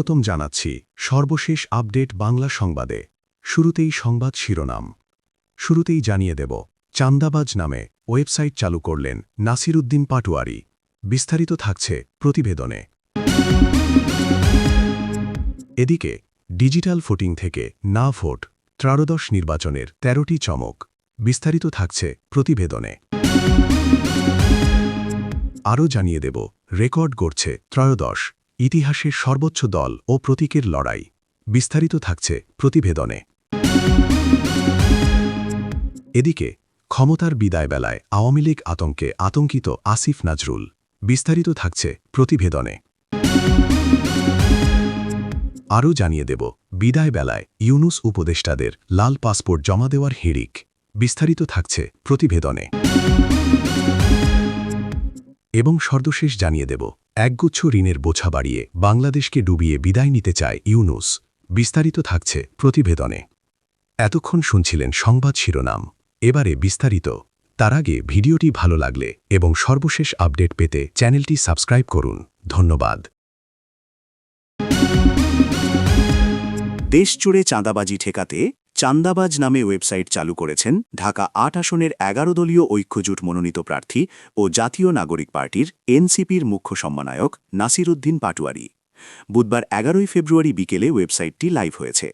স্বাগতম জানাচ্ছি সর্বশেষ আপডেট বাংলা সংবাদে। শুরুতেই সংবাদ শিরোনাম। শুরুতেই জানিয়ে দেব, চান্দাবাজ নামে ওয়েবসাইট চালু করলেন নাসিরুদ্দিন পাটোয়ারি। বিস্তারিত থাকছে প্রতিবেদনে। এদিকে ডিজিটাল ভোটিং থেকে না ভোট, ত্রয়োদশ নির্বাচনের ১৩টি চমক। বিস্তারিত থাকছে প্রতিবেদনে। আরও জানিয়ে দেব, রেকর্ড গড়ছে ত্রয়োদশ, ইতিহাসের সর্বোচ্চ দল ও প্রতীকের লড়াই। বিস্তারিত থাকছে প্রতিবেদনে। এদিকে ক্ষমতার বিদায় বেলায় আওয়ামী লীগ আতঙ্কে আতঙ্কিত আসিফ নজরুল। বিস্তারিত থাকছে প্রতিবেদনে। আরও জানিয়ে দেব, বিদায় বেলায় ইউনুস উপদেষ্টাদের লাল পাসপোর্ট জমা দেওয়ার হিড়িক। বিস্তারিত থাকছে প্রতিবেদনে। এবং সর্বশেষ জানিয়ে দেব, একগুচ্ছ ঋণের বোঝা বাড়িয়ে বাংলাদেশকে ডুবিয়ে বিদায় নিতে চায় ইউনুস। বিস্তারিত থাকছে প্রতিবেদনে। এতক্ষণ শুনছিলেন সংবাদ শিরোনাম, এবারে বিস্তারিত। তার আগে ভিডিওটি ভালো লাগলে এবং সর্বশেষ আপডেট পেতে চ্যানেলটি সাবস্ক্রাইব করুন। ধন্যবাদ। দেশজুড়ে চাঁদাবাজি ঠেকাতে চান্দাবাজ নামে ওয়েবসাইট চালু করেছেন ঢাকা ৮ আসনের ১১ দলীয় ঐক্যজোট মনোনীত প্রার্থী ও জাতীয় নাগরিক পার্টির এনসিপির মুখ্য সমন্বয়ক নাসিরুদ্দিন পাটোয়ারি। বুধবার ১১ ফেব্রুয়ারি বিকেলে ওয়েবসাইটটি লাইভ হয়েছে।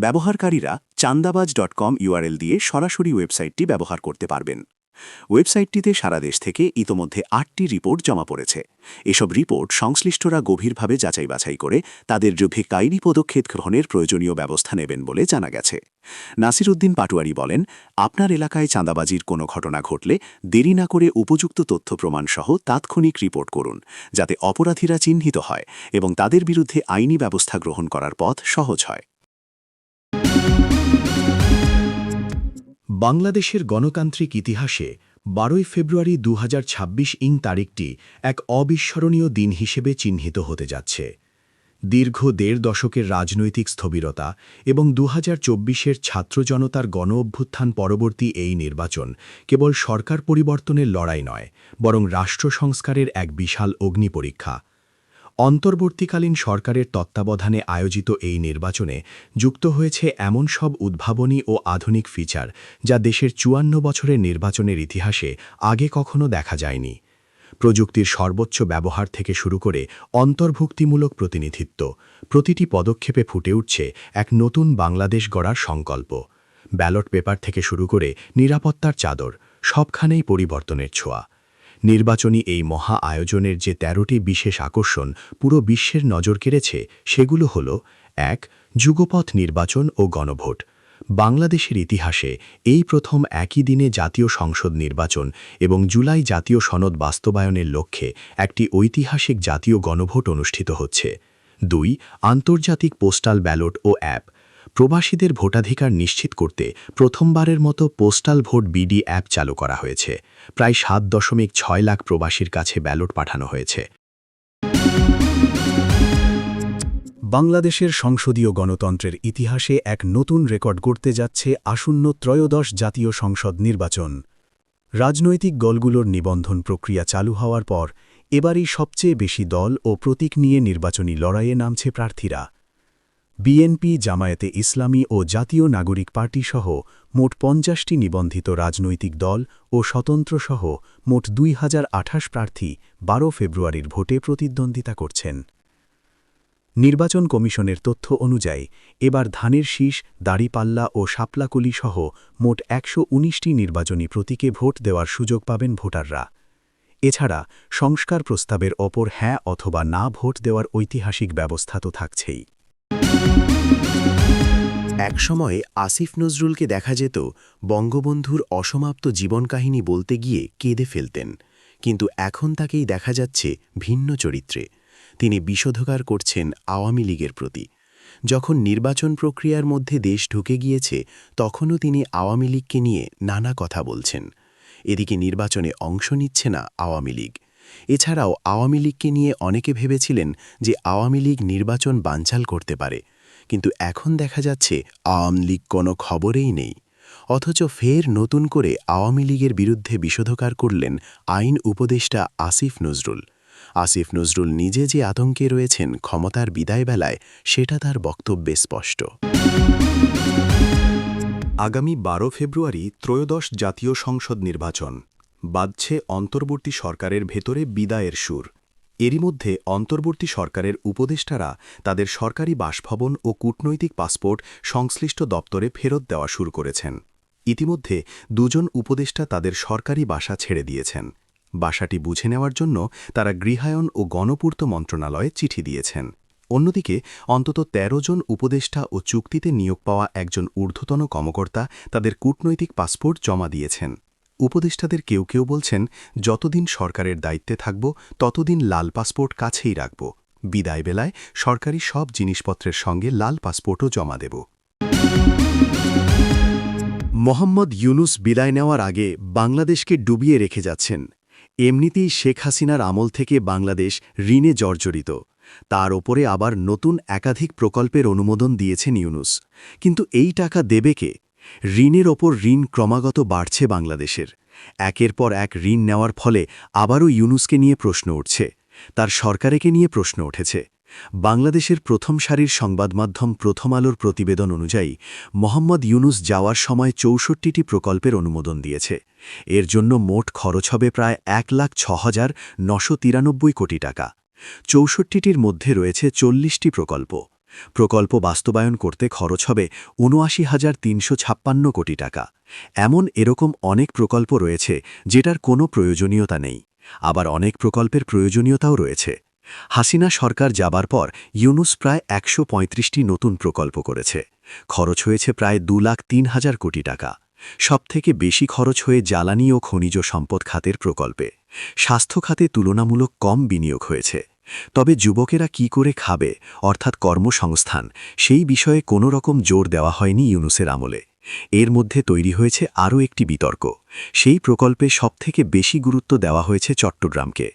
ব্যবহারকারীরা চান্দাবাজ.com ইউআরএল দিয়ে সরাসরি ওয়েবসাইটটি ব্যবহার করতে পারবেন। ওয়েবসাইটটিতে সারা দেশ থেকে ইতোমধ্যে ৮টি রিপোর্ট জমা পড়েছে। এসব রিপোর্ট সংশ্লিষ্টরা গভীরভাবে যাচাই বাছাই করে তাদের বিরুদ্ধে কাইরি পদক্ষেপ গ্রহণের প্রয়োজনীয় ব্যবস্থা নেবেন বলে জানা গেছে। নাসিরুদ্দিন পাটোয়ারি বলেন, আপনার এলাকায় চাঁদাবাজির কোনো ঘটনা ঘটলে দেরি না করে উপযুক্ত তথ্য প্রমাণ সহ তাৎক্ষণিক রিপোর্ট করুন, যাতে অপরাধীরা চিহ্নিত হয় এবং তাদের বিরুদ্ধে আইনি ব্যবস্থা গ্রহণ করার পথ সহজ হয়। বাংলাদেশের গণতান্ত্রিক ইতিহাসে ১২ ফেব্রুয়ারি ২০২৬ তারিখটি এক অবিস্মরণীয় দিন হিসেবে চিহ্নিত হতে যাচ্ছে। দীর্ঘ ১.৫ দশকের রাজনৈতিক স্থবিরতা এবং ২০২৪-এর ছাত্র জনতার গণ অভ্যুত্থান পরবর্তী এই নির্বাচন কেবল সরকার পরিবর্তনের লড়াই নয়, বরং রাষ্ট্র সংস্কারের এক বিশাল অগ্নিপরীক্ষা। অন্তর্বর্তীকালীন সরকারের তত্ত্বাবধানে আয়োজিত এই নির্বাচনে যুক্ত হয়েছে এমন সব উদ্ভাবনী ও আধুনিক ফিচার যা দেশের ৫৪ বছরের নির্বাচনের ইতিহাসে আগে কখনো দেখা যায়নি। প্রযুক্তির সর্বোচ্চ ব্যবহার থেকে শুরু করে অন্তর্ভুক্তিমূলক প্রতিনিধিত্ব, প্রতিটি পদক্ষেপে ফুটে উঠছে এক নতুন বাংলাদেশ গড়ার সংকল্প। ব্যালট পেপার থেকে শুরু করে নিরাপত্তার চাদর, সবখানেই পরিবর্তনের ছোঁয়া। নির্বাচনী এই মহা আয়োজনের যে ১৩টি বিশেষ আকর্ষণ পুরো বিশ্বের নজর কেড়েছে, সেগুলো হল: ১. যুগপৎ নির্বাচন ও গণভোট। বাংলাদেশের ইতিহাসে এই প্রথম একই দিনে জাতীয় সংসদ নির্বাচন এবং জুলাই জাতীয় সনদ বাস্তবায়নের লক্ষ্যে একটি ঐতিহাসিক জাতীয় গণভোট অনুষ্ঠিত হচ্ছে। ২. আন্তর্জাতিক পোস্টাল ব্যালট ও অ্যাপ। প্রবাসীদের ভোটাধিকার নিশ্চিত করতে প্রথমবারের মতো পোস্টাল ভোট বিডি অ্যাপ চালু করা হয়েছে। প্রায় ৭.৬ লাখ প্রবাসীর কাছে ব্যালট পাঠানো হয়েছে। বাংলাদেশের সংসদীয় গণতন্ত্রের ইতিহাসে এক নতুন রেকর্ড গড়তে যাচ্ছে আসন্ন ত্রয়োদশ জাতীয় সংসদ নির্বাচন। রাজনৈতিক দলগুলোর নিবন্ধন প্রক্রিয়া চালু হওয়ার পর এবারই সবচেয়ে বেশি দল ও প্রতীক নিয়ে নির্বাচনী লড়াইয়ে নামছে প্রার্থীরা। বিএনপি, জামায়াতে ইসলামী ও জাতীয় নাগরিক পার্টি সহ মোট ৫০টি নিবন্ধিত রাজনৈতিক দল ও স্বতন্ত্রসহ মোট ২০২৮ প্রার্থী ১২ ফেব্রুয়ারির ভোটে প্রতিদ্বন্দ্বিতা করছেন। নির্বাচন কমিশনের তথ্য অনুযায়ী এবার ধানের শীষ, দাড়িপাল্লা ও শাপলাকলি সহ মোট ১১৯টি নির্বাচনী প্রতীকে ভোট দেওয়ার সুযোগ পাবেন ভোটাররা। এছাড়া সংস্কার প্রস্তাবের ওপর হ্যাঁ অথবা না ভোট দেওয়ার ঐতিহাসিক ব্যবস্থা তো থাকছেই। একসময় আসিফ নজরুলকে দেখা যেত বঙ্গবন্ধুর অসমাপ্ত জীবনকাহিনী বলতে গিয়ে কেঁদে ফেলতেন, কিন্তু এখন তাকেই দেখা যাচ্ছে ভিন্ন চরিত্রে। তিনি বিষোদগার করছেন আওয়ামী লীগের প্রতি। যখন নির্বাচন প্রক্রিয়ার মধ্যে দেশ ঢুকে গিয়েছে, তখনও তিনি আওয়ামী লীগকে নিয়ে নানা কথা বলছেন। এদিকে নির্বাচনে অংশ নিচ্ছে না আওয়ামী লীগ। এছাড়াও আওয়ামী লীগকে নিয়ে অনেকে ভেবেছিলেন যে আওয়ামী লীগ নির্বাচন বানচাল করতে পারে, কিন্তু এখন দেখা যাচ্ছে আওয়ামী লীগ কোনো খবরেই নেই। অথচ ফের নতুন করে আওয়ামী লীগের বিরুদ্ধে বিষোদগার করলেন আইন উপদেষ্টা আসিফ নজরুল। আসিফ নজরুল নিজে যে আতঙ্কে রয়েছেন ক্ষমতার বিদায় বেলায়, সেটা তার বক্তব্যে স্পষ্ট। আগামী 12 ফেব্রুয়ারি ত্রয়োদশ জাতীয় সংসদ নির্বাচন। বাজছে অন্তর্বর্তী সরকারের ভেতরে বিদায়ের সুর। এরই মধ্যে অন্তর্বর্তী সরকারের উপদেষ্টারা তাদের সরকারি বাসভবন ও কূটনৈতিক পাসপোর্ট সংশ্লিষ্ট দপ্তরে ফেরত দেওয়া শুরু করেছেন। ইতিমধ্যে 2 জন উপদেষ্টা তাদের সরকারি বাসা ছেড়ে দিয়েছেন। বাসাটি বুঝে নেওয়ার জন্য তারা গৃহায়ন ও গণপূর্ত মন্ত্রণালয়ে চিঠি দিয়েছেন। অন্যদিকে অন্তত 13 জন উপদেষ্টা ও চুক্তিতে নিয়োগ পাওয়া একজন ঊর্ধ্বতন কর্মকর্তা তাদের কূটনৈতিক পাসপোর্ট জমা দিয়েছেন। উপদেষ্টাদের কেউ কেউ বলছেন, যতদিন সরকারের দায়িত্বে থাকব ততদিন লাল পাসপোর্ট কাছেই রাখব, বিদায় বেলায় সরকারি সব জিনিসপত্রের সঙ্গে লাল পাসপোর্টও জমা দেব। মোহাম্মদ ইউনুস বিদায় নেওয়ার আগে বাংলাদেশকে ডুবিয়ে রেখে যাচ্ছেন। এমনিতেই শেখ হাসিনার আমল থেকে বাংলাদেশ ঋণে জর্জরিত, তার ওপরে আবার নতুন একাধিক প্রকল্পের অনুমোদন দিয়েছেন ইউনুস। কিন্তু এই টাকা দেবে কে? ঋণের ওপর ঋণ ক্রমাগত বাড়ছে বাংলাদেশের। একের পর এক ঋণ নেওয়ার ফলে আবারও ইউনুসকে নিয়ে প্রশ্ন উঠছে, তার সরকারকে নিয়ে প্রশ্ন উঠেছে। বাংলাদেশের প্রথম সারির সংবাদমাধ্যম প্রথম আলোর প্রতিবেদন অনুযায়ী মোহাম্মদ ইউনুস যাওয়ার সময় 64টি প্রকল্পের অনুমোদন দিয়েছে। এর জন্য মোট খরচ হবে প্রায় 1,06,993 কোটি টাকা। 64টির মধ্যে রয়েছে 40টি প্রকল্প বাস্তবায়ন করতে খরচ হবে 79,356 কোটি টাকা। এরকম অনেক প্রকল্প রয়েছে যেটার কোনো প্রয়োজনীয়তা নেই, আবার অনেক প্রকল্পের প্রয়োজনীয়তাও রয়েছে। হাসিনা সরকার যাবার পর ইউনুস প্রায় 135টি নতুন প্রকল্প করেছে। খরচ হয়েছে প্রায় 2,03,000 কোটি টাকা। সবথেকে বেশি খরচ হয়ে জ্বালানি ও খনিজ সম্পদ খাতের প্রকল্পে। স্বাস্থ্য খাতে তুলনামূলক কম বিনিয়োগ হয়েছে। তবে যুবকেরা কি করে খাবে, অর্থাৎ কর্মসংস্থান, সেই বিষয়ে কোনো রকম জোর দেওয়া হয়নি ইউনুসের আমলে। এর মধ্যে তৈরি হয়েছে আরও একটি বিতর্ক। সেই প্রকল্পে সবথেকে বেশি গুরুত্ব দেওয়া হয়েছে চট্টগ্রামকে।